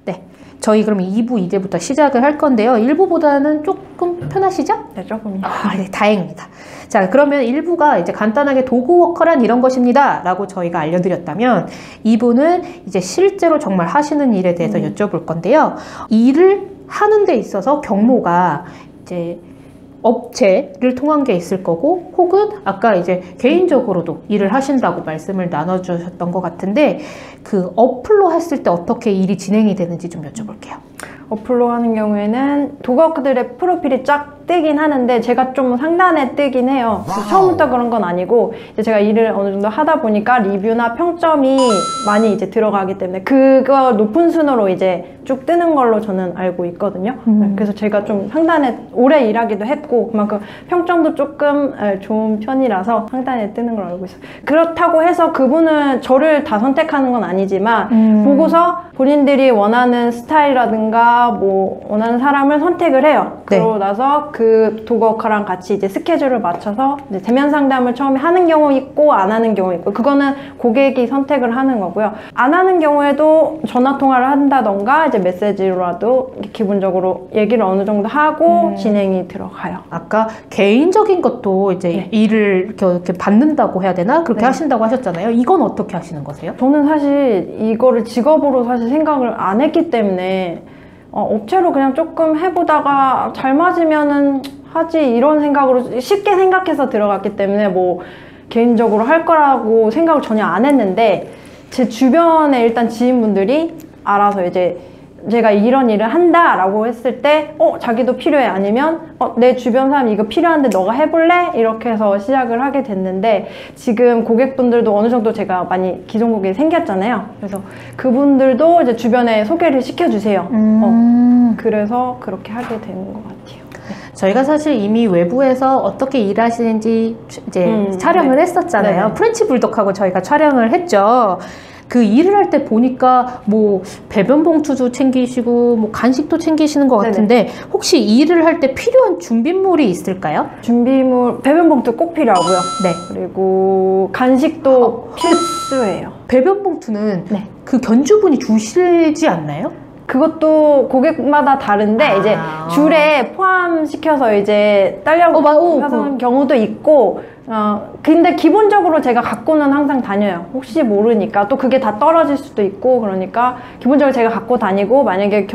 네, 저희 그럼 2부 이제부터 시작을 할 건데요. 1부보다는 조금 편하시죠? 네, 조금요. 네, 다행입니다. 자, 그러면 1부가 이제 간단하게 도그워커란 이런 것입니다 라고 저희가 알려드렸다면 2부는 이제 실제로 정말 하시는 일에 대해서 여쭤볼 건데요. 일을 하는 데 있어서 경로가 이제 업체를 통한 게 있을 거고, 혹은 아까 이제 개인적으로도 일을 하신다고 말씀을 나눠주셨던 것 같은데, 그 어플로 했을 때 어떻게 일이 진행이 되는지 좀 여쭤볼게요. 어플로 하는 경우에는 도그워커들의 프로필이 쫙 뜨긴 하는데 제가 좀 상단에 뜨긴 해요. 처음부터 그런 건 아니고 이제 제가 일을 어느 정도 하다 보니까 리뷰나 평점이 많이 이제 들어가기 때문에 그거 높은 순으로 이제 쭉 뜨는 걸로 저는 알고 있거든요. 그래서 제가 좀 상단에 오래 일하기도 했고 그만큼 평점도 조금 좋은 편이라서 상단에 뜨는 걸 알고 있어요. 그렇다고 해서 그분은 저를 다 선택하는 건 아니지만 보고서 본인들이 원하는 스타일이라든가 뭐 원하는 사람을 선택을 해요. 그러고 나서 그 도그워커랑 같이 이제 스케줄을 맞춰서 이제 대면 상담을 처음에 하는 경우 있고 안 하는 경우 있고, 그거는 고객이 선택을 하는 거고요. 안 하는 경우에도 전화 통화를 한다던가 이제 메시지로라도 기본적으로 얘기를 어느 정도 하고 진행이 들어가요. 아까 개인적인 것도 이제 일을 이렇게 받는다고 해야 되나? 그렇게 하신다고 하셨잖아요. 이건 어떻게 하시는 거세요? 저는 사실 이거를 직업으로 사실 생각을 안 했기 때문에 업체로 그냥 조금 해보다가 잘 맞으면은 하지 이런 생각으로 쉽게 생각해서 들어갔기 때문에 뭐 개인적으로 할 거라고 생각을 전혀 안 했는데, 제 주변에 일단 지인분들이 알아서 이제 제가 이런 일을 한다 라고 했을 때 자기도 필요해, 아니면 내 주변 사람이 이거 필요한데 너가 해볼래? 이렇게 해서 시작을 하게 됐는데, 지금 고객분들도 어느 정도 제가 많이 기존 고객이 생겼잖아요. 그래서 그분들도 이제 주변에 소개를 시켜주세요. 그래서 그렇게 하게 되는 것 같아요. 저희가 사실 이미 외부에서 어떻게 일하시는지 이제 촬영을 했었잖아요. 프렌치 불독하고 저희가 촬영을 했죠. 그 일을 할 때 보니까 뭐 배변 봉투도 챙기시고 뭐 간식도 챙기시는 것 같은데, 혹시 일을 할 때 필요한 준비물이 있을까요? 준비물, 배변 봉투 꼭 필요하고요. 네. 그리고 간식도 필수예요. 배변 봉투는 그 견주분이 주시지 않나요? 그것도 고객마다 다른데 이제 줄에 포함시켜서 이제 딸려고 하는 경우도 있고, 근데 기본적으로 제가 갖고는 항상 다녀요. 혹시 모르니까 또 그게 다 떨어질 수도 있고, 그러니까 기본적으로 제가 갖고 다니고, 만약에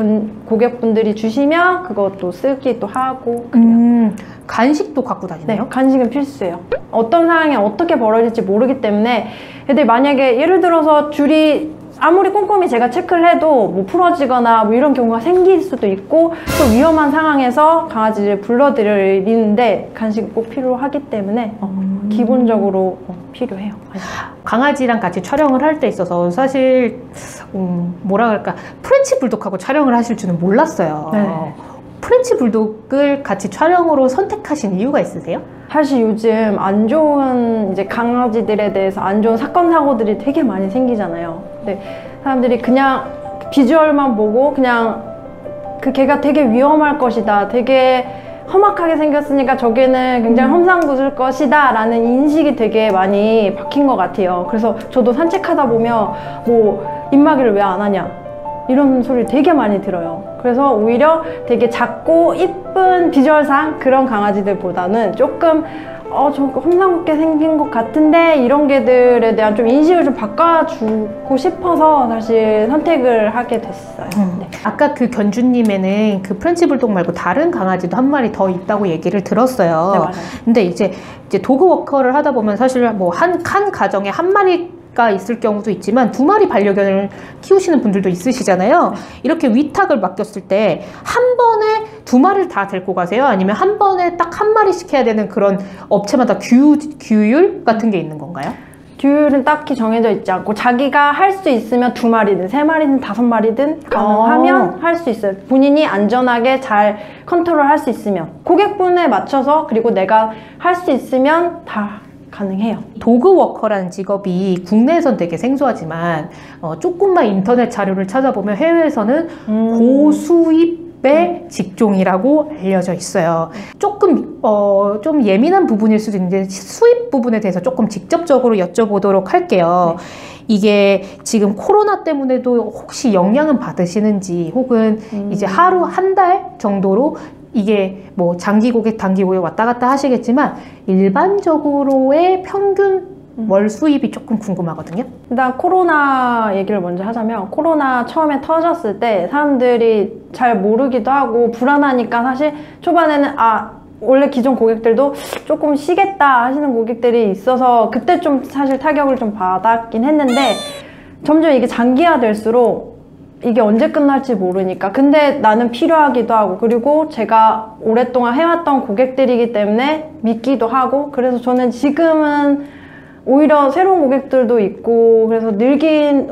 고객분들이 주시면 그것도 쓰기도 하고 그래요. 간식도 갖고 다니나요? 네, 간식은 필수예요. 어떤 상황에 어떻게 벌어질지 모르기 때문에 애들 만약에 예를 들어서 줄이 아무리 꼼꼼히 제가 체크를 해도 뭐 풀어지거나 뭐 이런 경우가 생길 수도 있고, 또 위험한 상황에서 강아지를 불러드리는데 간식이 꼭 필요하기 때문에 기본적으로 필요해요. 강아지랑 같이 촬영을 할 때 있어서 사실 뭐라 그럴까, 프렌치 불독하고 촬영을 하실 줄은 몰랐어요. 프렌치 불독을 같이 촬영으로 선택하신 이유가 있으세요? 사실 요즘 안 좋은 이제 강아지들에 대해서 안 좋은 사건 사고들이 되게 많이 생기잖아요. 근데 사람들이 그냥 비주얼만 보고 그냥 그 개가 되게 위험할 것이다, 되게 험악하게 생겼으니까 저게는 굉장히 험상궂을 것이다 라는 인식이 되게 많이 박힌 것 같아요. 그래서 저도 산책하다 보면 뭐 입마개를 왜 안 하냐 이런 소리 되게 많이 들어요. 그래서 오히려 되게 작고 이쁜 비주얼상 그런 강아지들보다는 조금 저거 험상궂게 생긴 것 같은데 이런 개들에 대한 좀 인식을 좀 바꿔주고 싶어서 사실 선택을 하게 됐어요. 아까 그 견주님에는 그 프렌치 불독 말고 다른 강아지도 한 마리 더 있다고 얘기를 들었어요. 네, 맞아요. 근데 이제 도그워커를 하다 보면 사실 뭐 한 가정에 한 마리가 있을 경우도 있지만 2마리 반려견을 키우시는 분들도 있으시잖아요. 이렇게 위탁을 맡겼을 때 한 번에 2마리를 다 데리고 가세요? 아니면 한 번에 딱 한 마리씩 해야 되는 그런 업체마다 규율 같은 게 있는 건가요? 규율은 딱히 정해져 있지 않고 자기가 할 수 있으면 2마리든 3마리든 5마리든 가능하면 할 수 있어요. 본인이 안전하게 잘 컨트롤 할 수 있으면, 고객분에 맞춰서, 그리고 내가 할 수 있으면 다 가능해요. 도그워커라는 직업이 국내에선 되게 생소하지만 조금만 인터넷 자료를 찾아보면 해외에서는 고수입 기업의 직종이라고 알려져 있어요. 조금 좀 예민한 부분일 수도 있는데 수입 부분에 대해서 조금 직접적으로 여쭤보도록 할게요. 이게 지금 코로나 때문에도 혹시 영향은 받으시는지, 혹은 이제 하루 한 달 정도로 이게 뭐 장기 고객, 단기 고객 왔다 갔다 하시겠지만 일반적으로의 평균 월 수입이 조금 궁금하거든요. 일단 코로나 얘기를 먼저 하자면, 코로나 처음에 터졌을 때 사람들이 잘 모르기도 하고 불안하니까 사실 초반에는 원래 기존 고객들도 조금 쉬겠다 하시는 고객들이 있어서 그때 좀 사실 타격을 좀 받았긴 했는데, 점점 이게 장기화될수록 이게 언제 끝날지 모르니까, 근데 나는 필요하기도 하고, 그리고 제가 오랫동안 해왔던 고객들이기 때문에 믿기도 하고, 그래서 저는 지금은 오히려 새로운 고객들도 있고, 그래서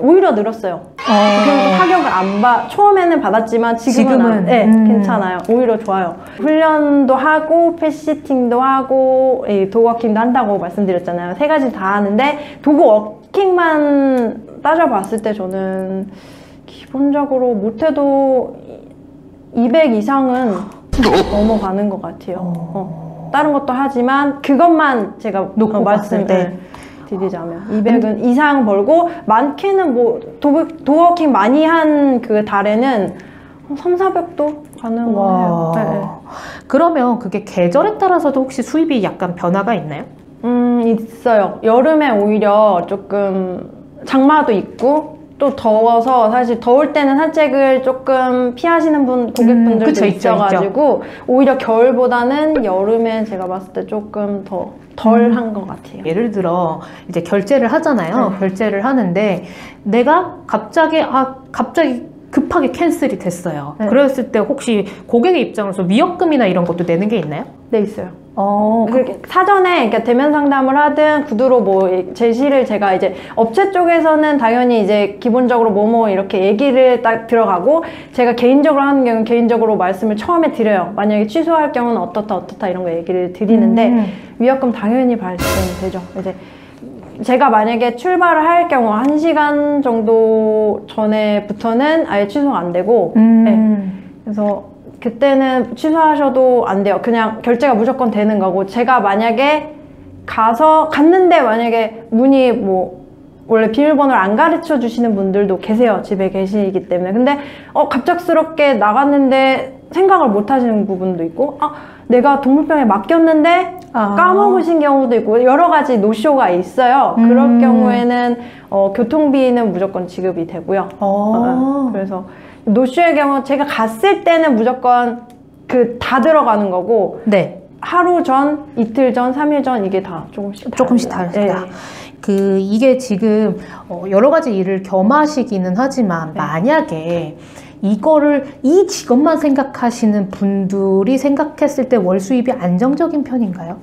오히려 늘었어요. 그래서 타격을 처음에는 받았지만 지금은 네, 괜찮아요. 오히려 좋아요. 훈련도 하고 펫시팅도 하고 도그워킹도 한다고 말씀드렸잖아요. 3가지 다 하는데, 도그워킹만 따져봤을 때 저는 기본적으로 못해도 200 이상은 넘어가는 것 같아요. 다른 것도 하지만 그것만 제가 놓고 봤을 때 드리자면 200은 이상 벌고, 많게는 뭐 도그워킹 많이 한 그 달에는 300~400도 가능해요. 네. 그러면 그게 계절에 따라서도 혹시 수입이 약간 변화가 있나요? 있어요. 여름에 오히려 조금 장마도 있고, 또 더워서 사실 더울 때는 산책을 조금 피하시는 고객분들도 그쵸, 있어가지고 있죠. 오히려 겨울보다는 여름에 제가 봤을 때 조금 더 덜 한 것 같아요. 예를 들어 이제 결제를 하잖아요. 네. 결제를 하는데 내가 갑자기 급하게 캔슬이 됐어요. 네. 그랬을 때 혹시 고객의 입장으로서 위약금이나 이런 것도 내는 게 있나요? 네, 있어요. 사전에 그러니까 대면 상담을 하든 구두로 뭐 제시를, 제가 이제 업체 쪽에서는 당연히 이제 기본적으로 뭐뭐 이렇게 얘기를 딱 들어가고, 제가 개인적으로 하는 경우는 개인적으로 말씀을 처음에 드려요. 만약에 취소할 경우는 어떻다 이런 거 얘기를 드리는데, 위약금 당연히 발생되죠. 이제 제가 만약에 출발을 할 경우 1시간 정도 전에부터는 아예 취소가 안 되고, 네. 그래서 그때는 취소하셔도 안 돼요. 그냥 결제가 무조건 되는 거고, 제가 만약에 갔는데 만약에 문의 원래 비밀번호를 안 가르쳐 주시는 분들도 계세요. 집에 계시기 때문에. 근데 갑작스럽게 나갔는데 생각을 못 하시는 부분도 있고, 내가 동물병에 맡겼는데 까먹으신 경우도 있고, 여러 가지 노쇼가 있어요. 그럴 경우에는 교통비는 무조건 지급이 되고요. 그래서 노쇼의 경우 제가 갔을 때는 무조건 다 들어가는 거고, 네. 하루 전, 이틀 전, 3일 전, 이게 다 조금씩 다르다. 네. 이게 지금 여러 가지 일을 겸하시기는 하지만, 네. 만약에 이 직업만 생각하시는 분들이 생각했을 때 월 수입이 안정적인 편인가요?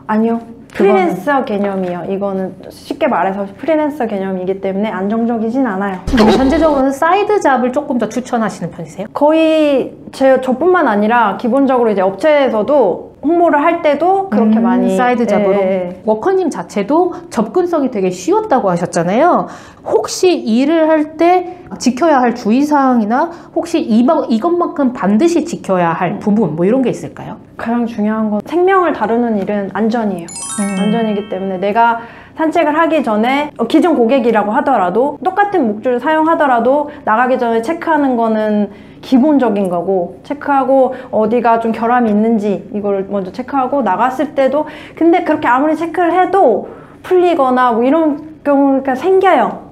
아니요. 프리랜서 개념이요. 이거는 쉽게 말해서 프리랜서 개념이기 때문에 안정적이진 않아요. 그럼 전체적으로는 사이드 잡을 조금 더 추천하시는 편이세요? 거의 저뿐만 아니라 기본적으로 이제 업체에서도 홍보를 할 때도 그렇게 많이 사이드 잡으로. 예. 워커님 자체도 접근성이 되게 쉬웠다고 하셨잖아요. 혹시 일을 할 때 지켜야 할 주의사항이나 혹시 이것만큼 반드시 지켜야 할 부분 뭐 이런 게 있을까요? 가장 중요한 건 생명을 다루는 일은 안전이에요. 안전이기 때문에 내가 산책을 하기 전에 기존 고객이라고 하더라도 똑같은 목줄을 사용하더라도 나가기 전에 체크하는 거는 기본적인 거고, 체크하고 어디가 좀 결함이 있는지 이걸 먼저 체크하고, 나갔을 때도 근데 그렇게 아무리 체크를 해도 풀리거나 뭐 이런 경우가 생겨요.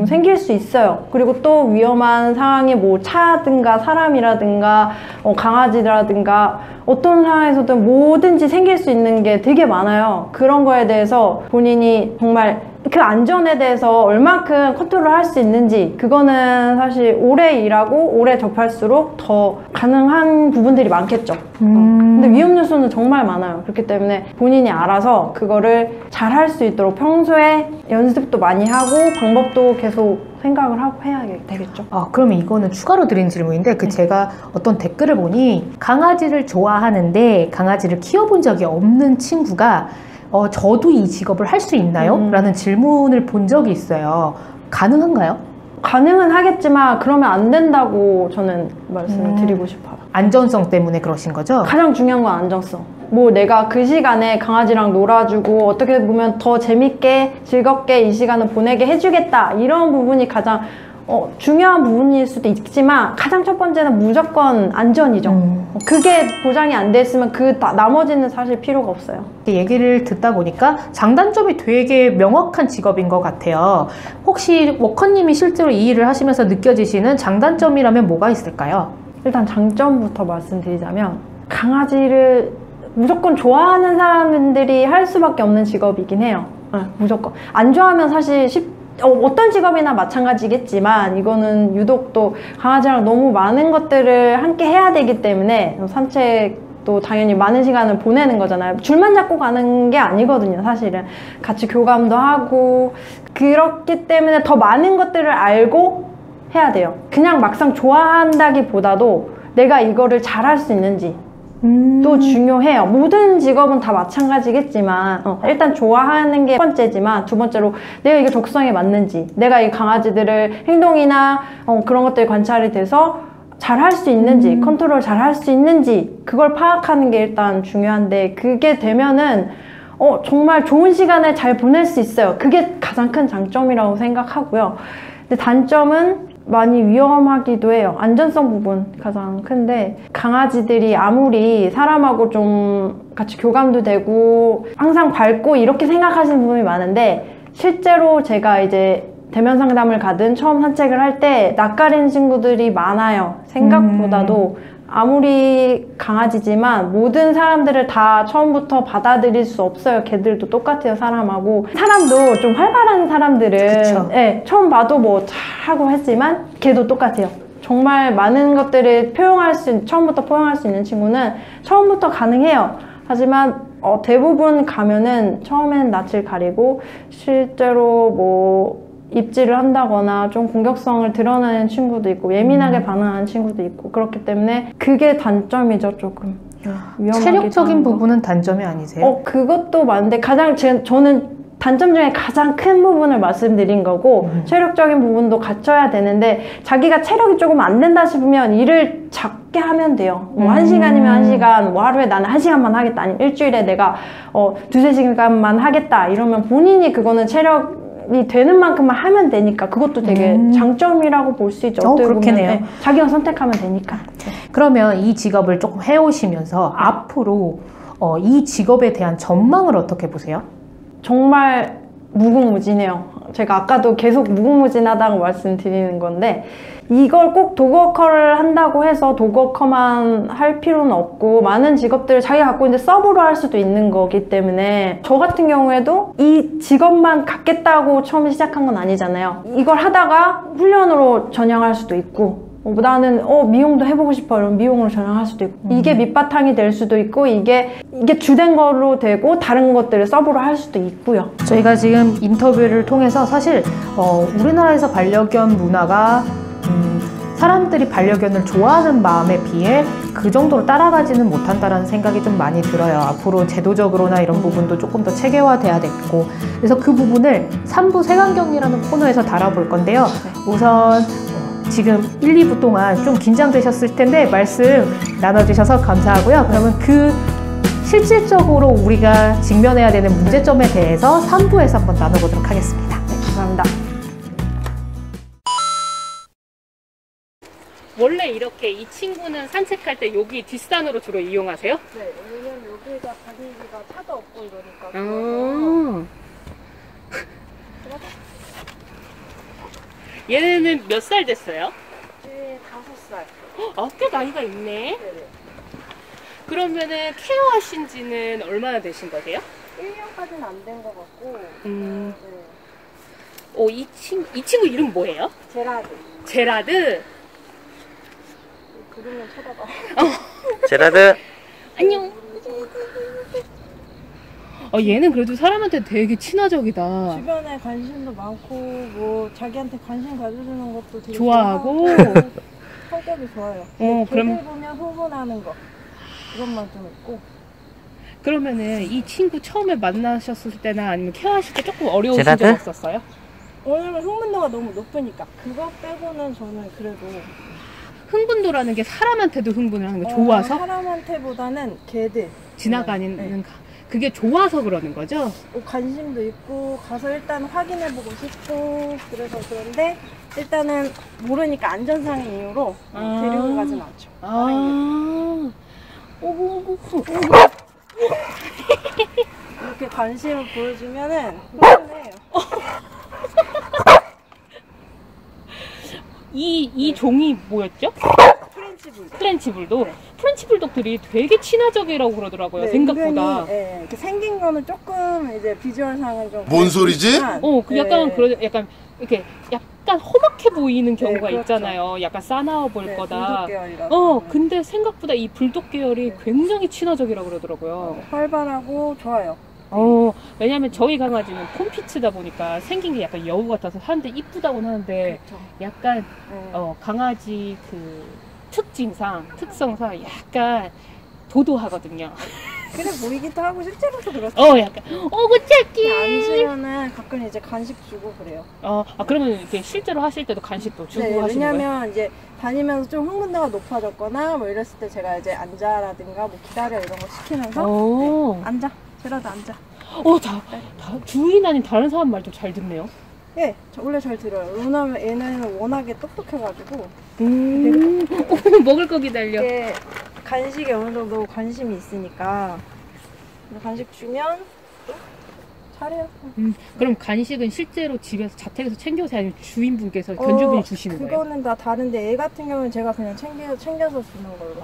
생길 수 있어요. 그리고 또 위험한 상황이 뭐 차든가 사람이라든가 강아지라든가 어떤 상황에서든 뭐든지 생길 수 있는 게 되게 많아요. 그런 거에 대해서 본인이 정말 그 안전에 대해서 얼만큼 컨트롤 할 수 있는지, 그거는 사실 오래 일하고 오래 접할수록 더 가능한 부분들이 많겠죠. 근데 위험 요소는 정말 많아요. 그렇기 때문에 본인이 알아서 그거를 잘 할 수 있도록 평소에 연습도 많이 하고 방법도 계속 생각을 하고 해야 되겠죠. 그러면 이거는 추가로 드린 질문인데, 제가 어떤 댓글을 보니 강아지를 좋아하는데 강아지를 키워본 적이 없는 친구가 저도 이 직업을 할 수 있나요? 라는 질문을 본 적이 있어요. 가능한가요? 가능은 하겠지만 그러면 안 된다고 저는 말씀을 드리고 싶어요. 안전성 때문에 그러신 거죠? 가장 중요한 건 안정성. 뭐 내가 그 시간에 강아지랑 놀아주고 어떻게 보면 더 재밌게 즐겁게 이 시간을 보내게 해주겠다, 이런 부분이 가장 중요한 부분일 수도 있지만 가장 첫 번째는 무조건 안전이죠. 그게 보장이 안 됐으면 나머지는 사실 필요가 없어요. 얘기를 듣다 보니까 장단점이 되게 명확한 직업인 것 같아요. 혹시 워커님이 실제로 이 일을 하시면서 느껴지시는 장단점이라면 뭐가 있을까요? 일단 장점부터 말씀드리자면, 강아지를 무조건 좋아하는 사람들이 할 수밖에 없는 직업이긴 해요. 무조건. 안 좋아하면 사실 어떤 직업이나 마찬가지겠지만 이거는 유독 또 강아지랑 너무 많은 것들을 함께 해야 되기 때문에, 산책도 당연히 많은 시간을 보내는 거잖아요. 줄만 잡고 가는 게 아니거든요, 사실은. 같이 교감도 하고, 그렇기 때문에 더 많은 것들을 알고 해야 돼요. 그냥 막상 좋아한다기보다도 내가 이거를 잘할 수 있는지 또 중요해요. 모든 직업은 다 마찬가지겠지만 일단 좋아하는 게 첫 번째지만, 두 번째로 내가 이게 적성에 맞는지, 내가 이 강아지들을 행동이나 그런 것들이 관찰이 돼서 잘 할 수 있는지, 컨트롤 잘 할 수 있는지, 그걸 파악하는 게 일단 중요한데, 그게 되면은 정말 좋은 시간을 잘 보낼 수 있어요. 그게 가장 큰 장점이라고 생각하고요. 근데 단점은 많이 위험하기도 해요. 안전성 부분 가장 큰데, 강아지들이 아무리 사람하고 좀 같이 교감도 되고 항상 밝고 이렇게 생각하시는 분이 많은데, 실제로 제가 이제 대면 상담을 가든 처음 산책을 할 때 낯가리는 친구들이 많아요. 생각보다도. 아무리 강아지지만 모든 사람들을 다 처음부터 받아들일 수 없어요. 걔들도 똑같아요, 사람하고. 사람도 좀 활발한 사람들은 네, 처음 봐도 뭐 잘하고 했지만 걔도 똑같아요. 정말 많은 것들을 처음부터 포용할 수 있는 친구는 처음부터 가능해요. 하지만 대부분 가면은 처음에는 낯을 가리고 실제로 뭐 입질을 한다거나 좀 공격성을 드러내는 친구도 있고, 예민하게 반응하는 친구도 있고, 그렇기 때문에 그게 단점이죠. 조금 체력적인 부분은 단점이 아니세요? 그것도 많은데, 저는 단점 중에 가장 큰 부분을 말씀드린 거고, 체력적인 부분도 갖춰야 되는데, 자기가 체력이 조금 안 된다 싶으면 일을 작게 하면 돼요. 뭐 1시간이면 1시간, 뭐 하루에 나는 1시간만 하겠다, 아니면 일주일에 내가 2-3시간만 하겠다, 이러면 본인이 그거는 체력이 되는 만큼만 하면 되니까, 그것도 되게 장점이라고 볼 수 있죠. 그렇겠네요. 네, 자기가 선택하면 되니까. 그러면 이 직업을 조금 해오시면서 앞으로 이 직업에 대한 전망을 어떻게 보세요? 정말 무궁무진해요. 제가 아까도 계속 무궁무진하다고 말씀드리는 건데, 이걸 꼭 도그워커를 한다고 해서 도그워커만 할 필요는 없고, 많은 직업들을 자기가 갖고 있는데 서브로 할 수도 있는 거기 때문에, 저 같은 경우에도 이 직업만 갖겠다고 처음에 시작한 건 아니잖아요. 이걸 하다가 훈련으로 전향할 수도 있고, 나는 미용도 해보고 싶어, 이런 미용으로 전향할 수도 있고, 이게 밑바탕이 될 수도 있고, 이게 주된 거로 되고 다른 것들을 서브로 할 수도 있고요. 저희가 지금 인터뷰를 통해서 사실 우리나라에서 반려견 문화가 사람들이 반려견을 좋아하는 마음에 비해 그 정도로 따라가지는 못한다라는 생각이 좀 많이 들어요. 앞으로 제도적으로나 이런 부분도 조금 더 체계화돼야 되고, 그래서 그 부분을 3부 색안경이라는 코너에서 다뤄볼 건데요. 우선 지금 1, 2부 동안 좀 긴장되셨을 텐데 말씀 나눠주셔서 감사하고요. 그러면 실질적으로 우리가 직면해야 되는 문제점에 대해서 3부에서 한번 나눠보도록 하겠습니다. 네, 감사합니다. 원래 이렇게 이 친구는 산책할 때 여기 뒷산으로 주로 이용하세요? 네, 왜냐면 여기가 다니기가 차도 없고 이러니까. 얘는 몇 살 됐어요? 이제 5살. 꽤 나이가 있네. 네네. 그러면은 케어하신 지는 얼마나 되신 거세요? 1년까지는 안 된 것 같고. 네. 이 친구 이름 뭐예요? 제라드. 제라드? 그러면 쳐다봐. 제라드. 안녕. 얘는 그래도 사람한테 되게 친화적이다. 주변에 관심도 많고 뭐 자기한테 관심 가져주는 것도 되게 좋아하고. 성격이 좋아요. 그럼 걔들 보면 흥분하는 거 그것만 좀 있고. 그러면은 이 친구 처음에 만나셨을 때나 아니면 케어하실 때 조금 어려우신 제라드? 적 없었어요? 왜냐면 흥분도가 너무 높으니까. 그거 빼고는 저는 그래도 흥분도라는 게 사람한테도 흥분을 하는 거 좋아서? 사람한테보다는 개들 지나가는 네. 그게 좋아서 그러는 거죠? 관심도 있고 가서 일단 확인해보고 싶고 그래서 그런데 일단은 모르니까 안전상의 이유로 데리고 가진 않죠. 오구. 이렇게 관심을 보여주면은 흥분해요. 이 종이 뭐였죠? 프렌치 불독. 프렌치 불독. 네. 프렌치 불독들이 되게 친화적이라고 그러더라고요. 네, 생각보다. 은근히, 예, 이렇게 생긴 거는 조금 이제 비주얼상은 좀 뭔 소리지? 약간 약간 이렇게 약간 험악해 보이는 경우가 그렇죠. 있잖아요. 약간 싸나워 보일 거다. 불독 계열이라서. 근데 생각보다 이 불독 계열이 굉장히 친화적이라고 그러더라고요. 활발하고 좋아요. 왜냐면 저희 강아지는 폼피츠다 보니까 생긴 게 약간 여우 같아서 사람들이 이쁘다고는 하는데 그렇죠. 약간 네. 강아지 그 특성상 약간 도도하거든요. 그래 보이기도 하고 실제로도 그렇죠. 약간 오구차키. 앉으면은 가끔 이제 간식 주고 그래요. 그러면 이렇게 실제로 하실 때도 간식도 주고 네, 하시는 거예요? 왜냐면 이제 다니면서 좀 흥분도가 높아졌거나 뭐 이랬을 때 제가 이제 앉아라든가 뭐 기다려 이런 거 시키면서 앉아. 제라도 앉아. 주인 아닌 다른 사람 말도 잘 듣네요. 예, 원래 잘 들어요. 왜냐면 얘는 워낙에 똑똑해가지고 먹을 거 기다려. 이게 간식에 어느 정도 관심이 있으니까 간식 주면 또 잘해요. 그럼 간식은 실제로 집에서 자택에서 챙겨서 아니면 주인분께서 견주분이 주시는 거예요? 그거는 다 다른데 애 같은 경우는 제가 그냥 챙겨서 주는 걸로.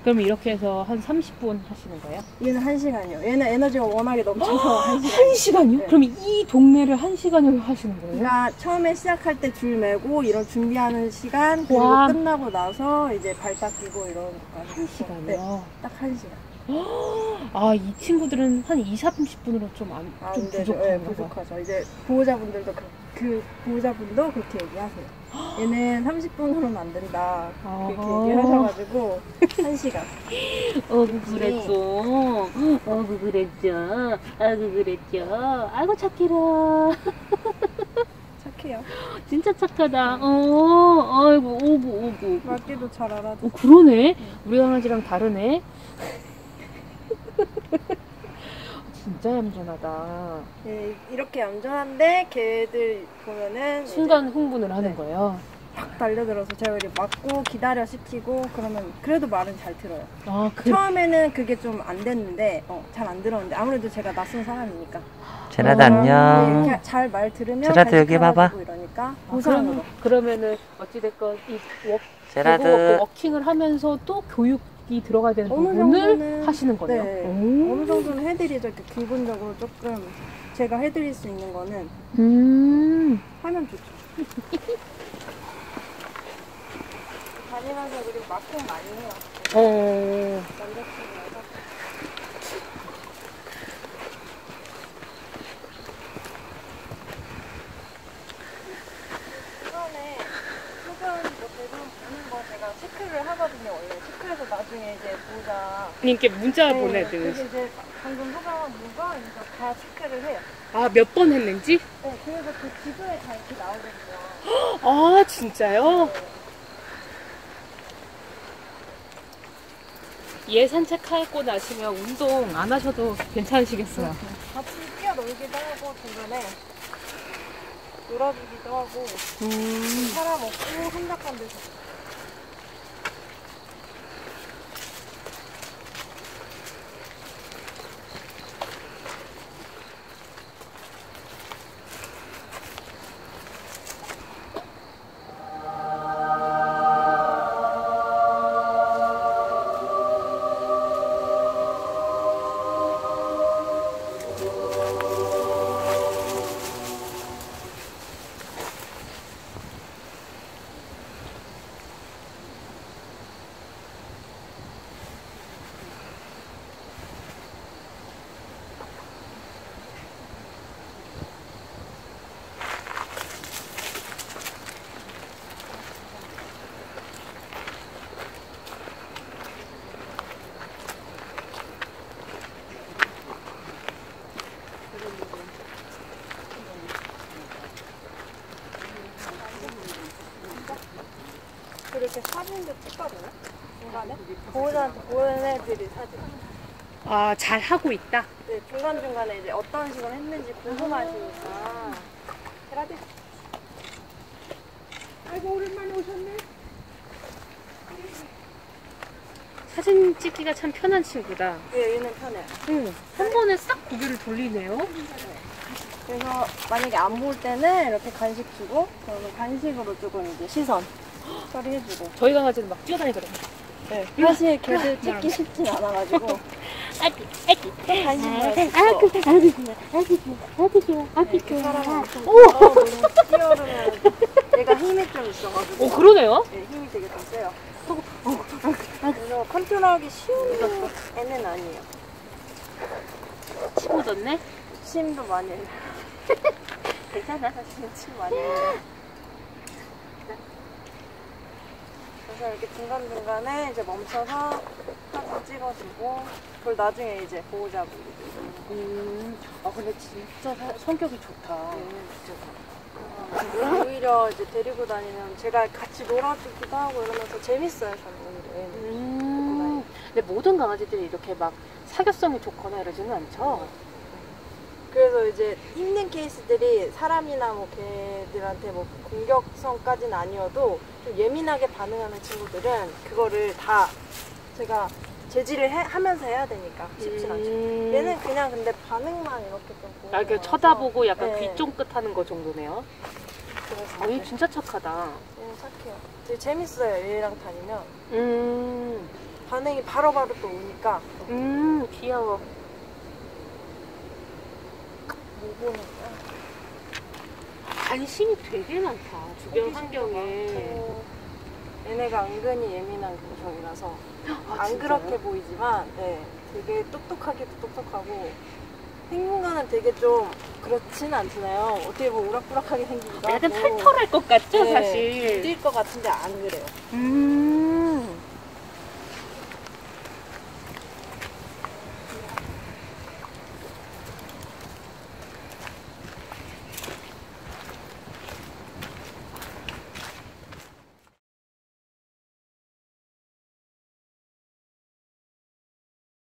그럼 이렇게 해서 한 30분 하시는 거예요? 얘는 1시간이요. 얘는 에너지가 워낙에 넘쳐서 1시간. 1시간이요? 네. 그럼 이 동네를 1시간을 하시는 거예요? 그러니까 처음에 시작할 때 줄 매고 이런 준비하는 시간 그리고 와. 끝나고 나서 이제 발 닦이고 이런 것까지 1시간이요? 네, 딱 1시간. 이 친구들은 한 30분으로 좀 좀 부족한가 봐요. 부족하죠. 이제 보호자분들도 그 보호자분도 그렇게 얘기하세요. 얘는 30분으로는 안 된다. 그렇게 얘기하셔가지고 1시간. 그랬죠. 아이고 착해라. 착해요. 진짜 착하다. 아이고 오구. 말귀도 잘 알아듣고. 그러네. 우리 강아지랑 다르네. 진짜 얌전하다. 예, 이렇게 얌전한데 걔들 보면은 순간 흥분을 하는 거예요. 막 달려들어서 제가 이렇게 맞고 기다려 시키고 그러면 그래도 말은 잘 들어요. 그 처음에는 그게 좀 안 됐는데 잘 안 들었는데 아무래도 제가 낯선 사람이니까 제라드 안녕. 이렇게 잘 말 들으면 제라드 잘 여기 봐봐. 따라주고 이러니까 보상으로. 그러면은 어찌됐건 제라드. 워킹을 하면서도 교육이 들어가야 되는 어느 부분을 정도는 하시는 거네요. 네. 어느 정도는 해드리죠. 이렇게 기본적으로 조금 제가 해드릴 수 있는 거는 하면 좋죠. 다니면서 그리고 막공 많이 해요. 남자친구라서. 처음에 소변 뭐 대부분 보는 거 제가 체크를 하거든요. 원래 체크해서 나중에 이제 보호자 님께 문자 그게 보내드는. 이제 방금 소변 누가 이거 다 체크를 해요. 몇 번 했는지? 네, 그래서 그 지도에 다 이렇게 나오거든요. 진짜요? 얘 산책하고 나시면 운동 안 하셔도 괜찮으시겠어요. 같이 뛰어놀기도 하고 중간에 놀아주기도 하고 사람 없고 한적한 데서. 그렇게 사진도 찍거든요. 중간에 보호자한테 보내드릴 사진. 아, 잘 하고 있다. 네, 중간중간에 이제 어떤 식으로 했는지 궁금하시니까. 헤라디. 아이고, 오랜만에 오셨네. 사진 찍기가 참 편한 친구다. 네, 얘는 편해요. 응. 한 번에 싹 고개를 돌리네요. 그래서 만약에 안 볼 때는 이렇게 간식 주고, 그러면 간식으로 조금 이제 시선 처리해주고. 저희 강아지는 막 뛰어다니거든요. 네, 사실 걔들 찍기 쉽진 않아가지고. 아기, 아기. 또 간식을 이렇게 사람을 너무 뛰어오르면 얘가 힘이 좀 있어가지고. 오, 그러네요. 네, 힘이 되게 좀 세요. 그래서 컨트롤하기 쉬운 애는 아니에요. 침 묻었네? 침도 많이 해요. 괜찮아, 사실 침 많이 해요. 그래서 이렇게 중간중간에 이제 멈춰서 사진 찍어주고, 그걸 나중에 이제 보호자분들이. 아, 근데 진짜 성격이 좋다. 오히려 이제 데리고 다니면 제가 같이 놀아주기도 하고 이러면서 재밌어요, 저는 오히려. 얘는. 근데 모든 강아지들이 이렇게 막 사교성이 좋거나 이러지는 않죠? 그래서 이제 힘든 케이스들이 사람이나 뭐 개들한테 뭐 공격성까지는 아니어도 좀 예민하게 반응하는 친구들은 그거를 다 제가 제지를 하면서 해야 되니까 쉽진 않죠. 얘는 그냥 근데 반응만 이렇게 좀 보고 아, 이렇게 나와서 쳐다보고 약간 네. 귀 쫑긋 하는 거 정도네요. 그래서 아, 얘 진짜 착하다. 얘는 착해요. 되게 재밌어요, 얘랑 다니면. 반응이 바로바로 또 오니까. 귀여워. 뭐 보는 거야? 관심이 되게 많다, 주변 환경에. 얘네가 은근히 예민한 구성이라서 안 진짜요? 그렇게 보이지만 네, 되게 똑똑하기도 똑똑하고 생긴 거는 되게 좀 그렇진 않잖아요. 어떻게 보면 우락부락하게 생기기도 하고 약간 털털할 것 같죠, 네, 사실. 뛸 것 같은데 안 그래요.